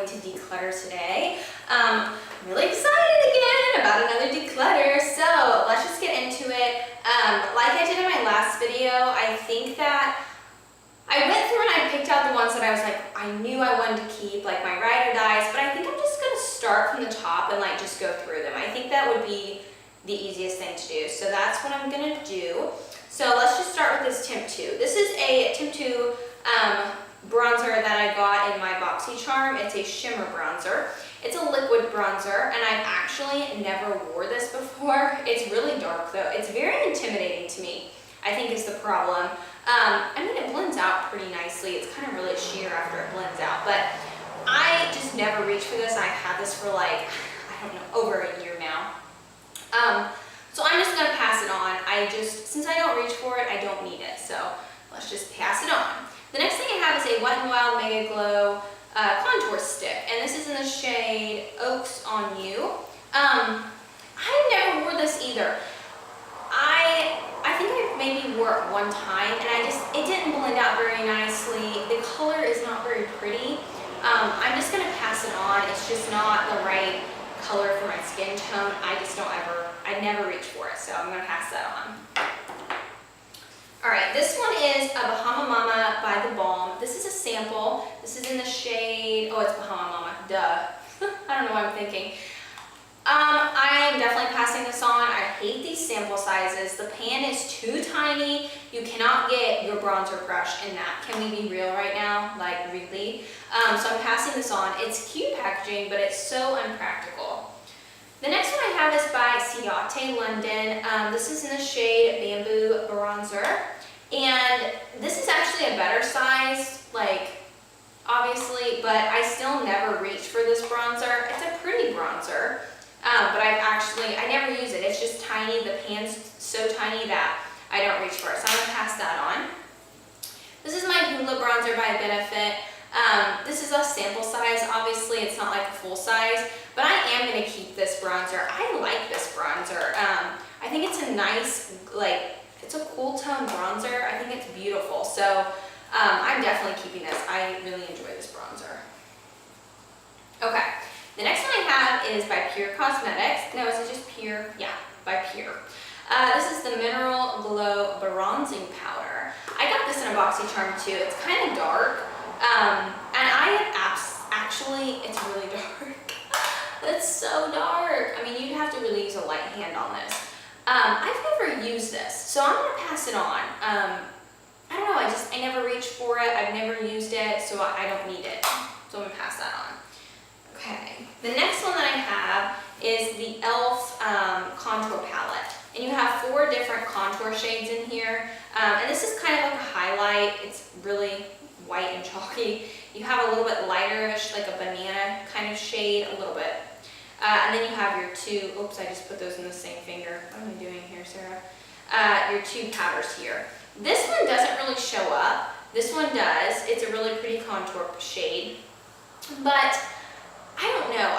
going to declutter today. I'm really excited again about another declutter, so let's just get into it. Like I did in my last video, I think that I went through and I picked out the ones that I was like, I knew I wanted to keep, like my ride or dies, but I think I'm just gonna start from the top and like just go through them. I think that would be the easiest thing to do, so that's what I'm gonna do. So let's just start with this Temp 2. This is a Temp 2 bronzer that I got in my BoxyCharm. It's a shimmer bronzer. It's a liquid bronzer, and I've actually never wore this before. It's really dark though. It's very intimidating to me, I think is the problem. I mean, it blends out pretty nicely. It's kind of really sheer after it blends out, but I just never reached for this. I've had this for like, I don't know, over a year now. So I'm just gonna pass it on. Since I don't reach for it, I don't need it. So let's just pass it on. The next thing I have is a Wet n Wild Mega Glow contour stick, and this is in the shade Oaks on You. I never wore this either. I think I maybe wore it one time, and it didn't blend out very nicely. The color is not very pretty. I'm just gonna pass it on. It's just not the right color for my skin tone. I never reach for it, so I'm gonna pass that on. All right, this one is a Bahama Mama by The Balm. This is a sample. This is in the shade, oh, it's Bahama Mama, duh. I don't know what I'm thinking. I am definitely passing this on. I hate these sample sizes. The pan is too tiny. You cannot get your bronzer brush in that. Can we be real right now? Like, really? So I'm passing this on. It's cute packaging, but it's so unpractical. The next one I have is by Ciate London. This is in the shade Bamboo Bronzer. And this is actually a better size, like, obviously, but I still never reach for this bronzer. It's a pretty bronzer, but I never use it. It's just tiny. The pan's so tiny that I don't reach for it. So I'm gonna pass that on. This is my Hoola Bronzer by Benefit. This is a sample size. Obviously, it's not like a full size, but I am gonna keep this bronzer. I like this bronzer. I think it's a nice, like, it's a cool tone bronzer. I think it's beautiful. So I'm definitely keeping this. I really enjoy this bronzer. Okay, the next one I have is by Pure Cosmetics. No, is it just Pure? Yeah, by Pure. This is the Mineral Glow Bronzing Powder. I got this in a BoxyCharm too. It's kind of dark. And actually, it's really dark. It's so dark. I mean, you'd have to really use a light hand on this. I've never used this, so I'm gonna pass it on. I don't know, I never reached for it. I've never used it, so I don't need it. So I'm gonna pass that on. Okay, the next one that I have is the e.l.f. Contour Palette. And you have 4 different contour shades in here. And this is kind of like a highlight. It's really white and chalky. You have a little bit lighter-ish, like a banana kind of shade, a little bit. And then you have your 2, oops, I just put those in the same finger. What am I doing here, Sarah? Your 2 powders here. This one doesn't really show up. This one does. It's a really pretty contour shade. But I don't know.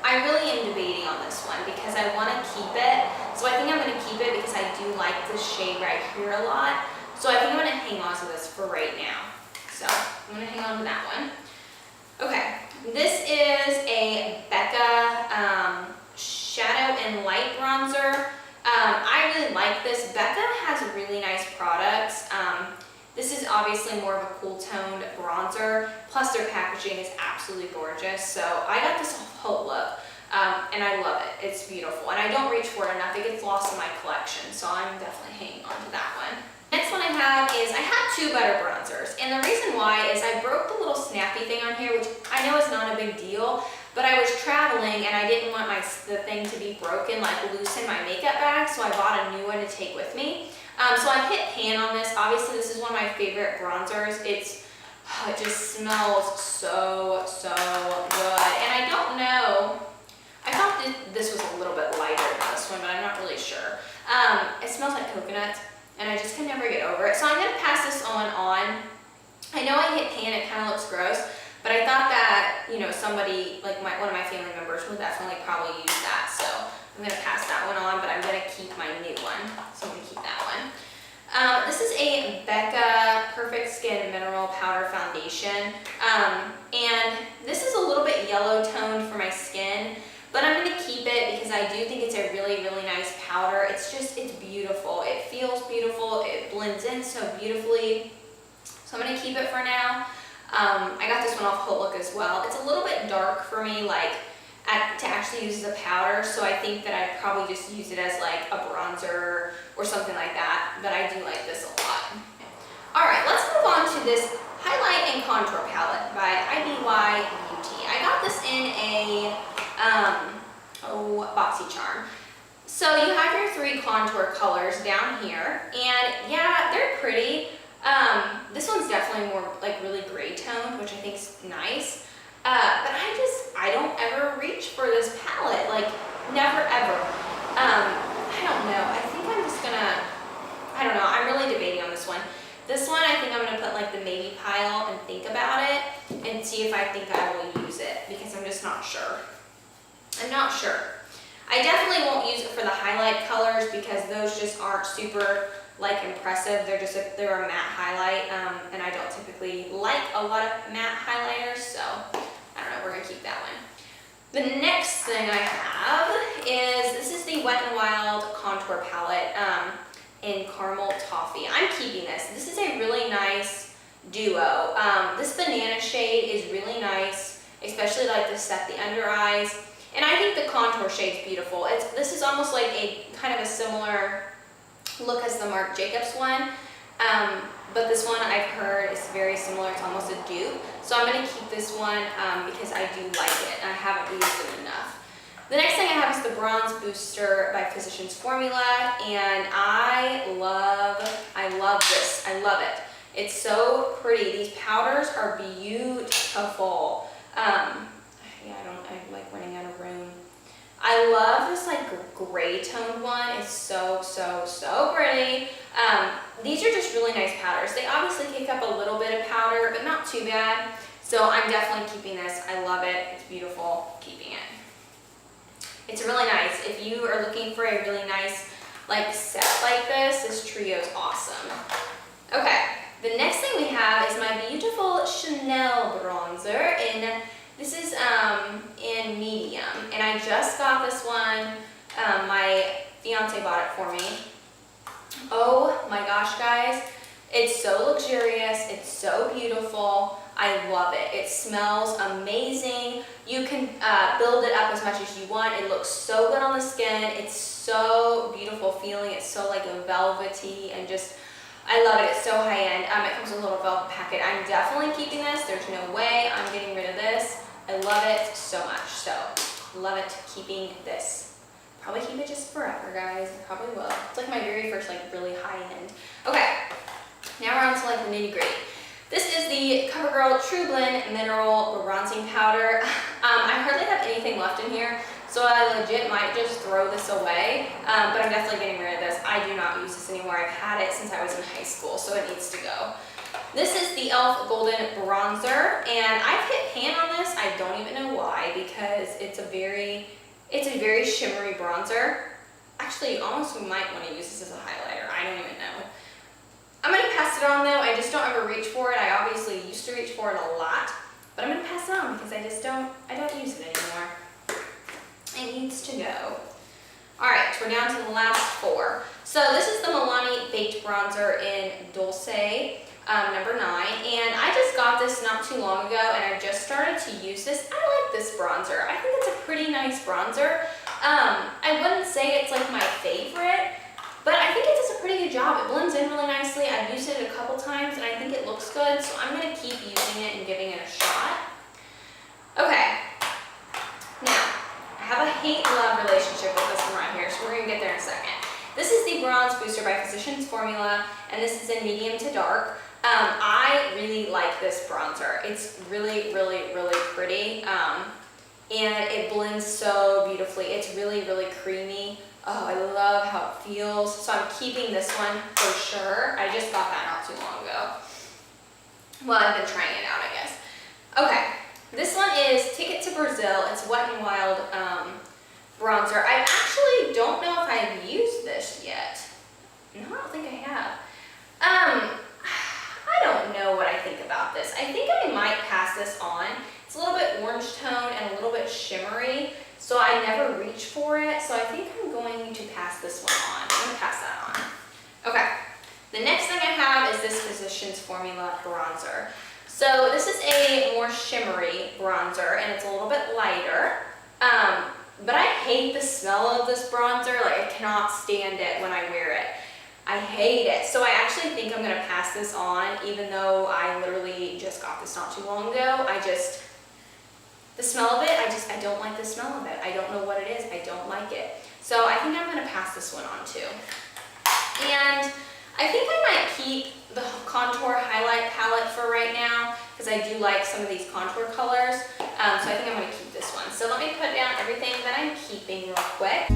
I really am debating on this one because I want to keep it. So I think I'm going to keep it because I do like this shade right here a lot. So I think I'm going to hang on to this for right now. So I'm going to hang on to that one. Okay, this is a Becca Shadow and Light Bronzer. I really like this. Becca has really nice products. This is obviously more of a cool toned bronzer, plus their packaging is absolutely gorgeous. So I got this whole look, and I love it. It's beautiful, and I don't reach for it enough. It gets lost in my collection, so I'm definitely hanging on to that one. Next one I have is, I have 2 butter bronzers, and the reason why is I broke the little snappy thing on here, which I know is not a big deal, but I was traveling and I didn't want the thing to be broken, like loose in my makeup bag, so I bought a new one to take with me. So I hit pan on this. Obviously, this is one of my favorite bronzers. It just smells so, so good. And I don't know, I thought this was a little bit lighter than this one, but I'm not really sure. It smells like coconut, and I just can never get over it. So I'm gonna pass this on. I know I hit pan, it kind of looks gross, but I thought that, you know, somebody, like one of my family members would definitely probably use that. So I'm gonna pass that one on, but I'm gonna keep my new one. So I'm gonna keep that one. This is a Becca Perfect Skin Mineral Powder Foundation, and this is a little bit yellow toned for my skin, but I'm going to keep it because I do think it's a really, really nice powder. It's beautiful. It feels beautiful. It blends in so beautifully. So I'm going to keep it for now. I got this one off Whole Look as well. It's a little bit dark for me, like to actually use as a powder, so I think that I'd probably just use it as like a bronzer or something like that, but I do like this a lot. Alright, let's move on to this Highlight and Contour Palette by IBY Beauty. I got this in a BoxyCharm. So you have your 3 contour colors down here, and yeah, they're pretty. This one's definitely more like really gray toned, which I think is nice. But I don't ever reach for this palette, like never ever. I don't know, I think I'm just gonna, I don't know, I'm really debating on this one. This one I think I'm gonna put like the maybe pile and think about it and see if I think I will use it, because I'm just not sure. I'm not sure. I definitely won't use it for the highlight colors because those just aren't super like impressive. They're a matte highlight, and I don't typically like a lot of matte highlighters, so I don't know, we're gonna keep that one. The next thing I have is, this is the Wet n Wild Contour Palette in Caramel Toffee. I'm keeping this. This is a really nice duo. This banana shade is really nice, especially like to set the under eyes. And I think the contour shade's beautiful. This is almost like a kind of a similar look as the Marc Jacobs one. But this one I've heard is very similar. It's almost a dupe. So I'm going to keep this one because I do like it and I haven't used it enough. The next thing I have is the Bronze Booster by Physicians Formula, and I love this. I love it. It's so pretty. These powders are beautiful. I like running out of room. I love this like gray toned one. It's so pretty. These are just really nice powders. They obviously kick up a little bit of powder, but not too bad. So I'm definitely keeping this. I love it. It's beautiful. Keeping it. It's really nice. If you are looking for a really nice like set like this trio is awesome. Okay, the next thing we have is my beautiful Chanel bronzer this is in medium, and I just got this one. My fiance bought it for me. Oh my gosh, guys. It's so luxurious. It's so beautiful. I love it. It smells amazing. You can build it up as much as you want. It looks so good on the skin. It's so beautiful feeling. It's so like velvety and just, I love it. It's so high end. It comes with a little velvet packet. I'm definitely keeping this. There's no way I'm getting rid of this. I love it so much. So, love it. Keeping this. Probably keep it just forever, guys. I probably will. It's like my very first like really high end. Okay. Now we're on to like the nitty gritty. This is the CoverGirl True Blend Mineral Bronzing Powder. I hardly have anything left in here, so I legit might just throw this away, but I'm definitely getting rid of this. I do not use this anymore. I've had it since I was in high school, so it needs to go. This is the e.l.f. Golden Bronzer, and I've hit pan on this. I don't even know why, because it's a very shimmery bronzer. Actually, you almost might want to use this as a highlighter. I don't even know. I'm going to pass it on though. I just don't ever reach for it. I obviously used to reach for it a lot, but I'm going to pass it on because I don't use it anymore. It needs to go. Alright, we're down to the last 4. So this is the Milani Baked Bronzer in Dulce, number 9. And I just got this not too long ago and I just started to use this. I like this bronzer. I think it's a pretty nice bronzer. I wouldn't say it's like my favorite, but I think it does a pretty good job. It blends in really nicely. I've used it a couple times and I think it looks good, so I'm going to keep using it and giving it a shot. Okay, now I have a hate-love relationship with this one right here, so we're going to get there in a second. This is the Bronze Booster by Physicians Formula, and this is in medium to dark. I really like this bronzer. It's really pretty, and it blends so beautifully. It's really creamy. Oh, I love how it feels. So I'm keeping this one for sure. I just got that not too long ago. Well, I've been trying it out, I guess. Okay, this one is Ticket to Brazil. It's Wet n Wild bronzer. I actually don't know if I've used this yet. No, I don't think I have. this on. It's a little bit orange tone and a little bit shimmery, so I never reach for it. So I think I'm going to pass this one on. I'm going to pass that on. Okay. The next thing I have is this Physicians Formula bronzer. So this is a more shimmery bronzer, and it's a little bit lighter. But I hate the smell of this bronzer. Like, I cannot stand it when I wear it. I hate it. So I actually think I'm gonna pass this on, even though I literally just got this not too long ago. The smell of it, I don't like the smell of it. I don't know what it is. I don't like it. So I think I'm gonna pass this one on too. And I think I might keep the contour highlight palette for right now, because I do like some of these contour colors. So I think I'm going to keep this one. So let me put down everything that I'm keeping real quick.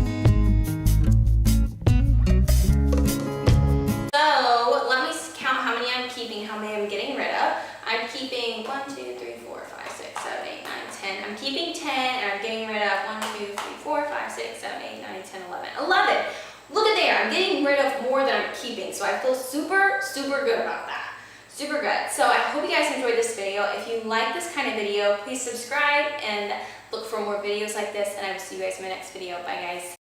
So let me count how many I'm keeping, how many I'm getting rid of. I'm keeping 1, 2, 3, 4, 5, 6, 7, 8, 9, 10. I'm keeping 10, and I'm getting rid of 1, 2, 3, 4, 5, 6, 7, 8, 9, 10, 11. 11! Look at there, I'm getting rid of more than I'm keeping, so I feel super, super good about that. Super good. So I hope you guys enjoyed this video. If you like this kind of video, please subscribe and look for more videos like this, and I will see you guys in my next video. Bye guys.